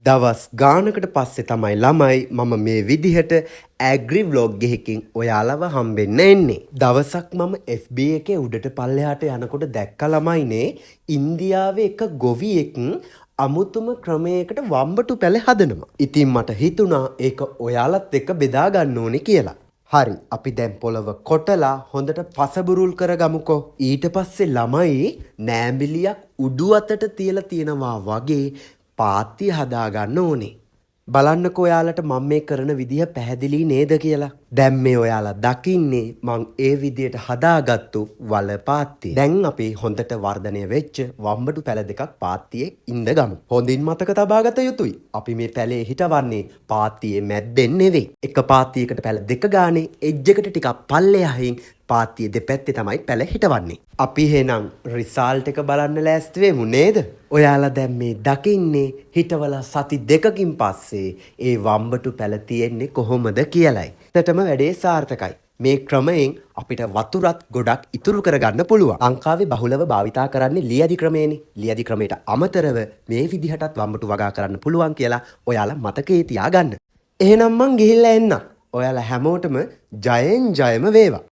දවස් ගානකට පස්සේ තමයි ළමයි මම මේ විදිහට ඇග්‍රි ව්ලොග් එකකින් ඔයාලව හම්බෙන්න එන්නේ. දවසක් මම FB එකේ උඩට පල්ලෙහාට යනකොට දැක්ක ළමයිනේ ඉන්දියාවේ එක ගොවියෙක් අමුතුම ක්‍රමයකට වම්බටු පැල හදනවා. ඉතින් මට හිතුණා ඒක ඔයාලත් එක්ක බෙදා ගන්න ඕනේ කියලා. හරි අපි දැන් පොළව කොටලා හොඳට පසබුරුල් කරගමුකෝ. ඊට පස්සේ ළමයි නෑඹිලියක් උඩු අතට තියලා තියෙනවා වගේ පාත්තිය හදාගන්න ඕනේ. බලන්නකෝ ඔයාලට මම මේ කරන විදිහ පැහැදිලි නේද කියලා. දැන් මේ ඔයාලා දකින්නේ මං ඒ විදියට හදාගත්තු වල පාත්තිය. දැන් අපි හොඳට වර්ධනය වෙච්ච වම්බටු පැල දෙකක් පාත්තියේ ඉඳගමු. හොඳින් මතක තබාගත යුතුයි. අපි මේ පැලේ හිටවන්නේ පාත්තියේ මැද්දෙන් නෙවෙයි. එක පාත්තියකට පැල දෙක ගානේ එජ් එකට ටිකක් පල්ලෙහායින් පාත්තිය දෙපැත්තේ තමයි පැල හිටවන්නේ. අපි එහෙනම් රිසල්ට් එක බලන්න ලෑස්ති වෙමු නේද? ඔයාලා දැන් මේ දකින්නේ හිටවලා සති දෙකකින් පස්සේ ඒ වම්බටු පැල තියෙන්නේ කොහොමද කියලයි. ඇත්තටම වැඩේ සාර්ථකයි. මේ ක්‍රමයෙන් අපිට වතුරත් ගොඩක් ඉතුරු කරගන්න පුළුවන්. ලංකාවේ බහුලව භාවිතා කරන්නේ ලියදි ක්‍රමයනේ. ලියදි ක්‍රමයට අමතරව මේ විදිහටත් වම්බටු වගා කරන්න පුළුවන් කියලා ඔයාලා මතකයේ තියාගන්න. එහෙනම් මං ගිහිල්ලා එන්නම්. ඔයාලා හැමෝටම ජයෙන් ජයම වේවා.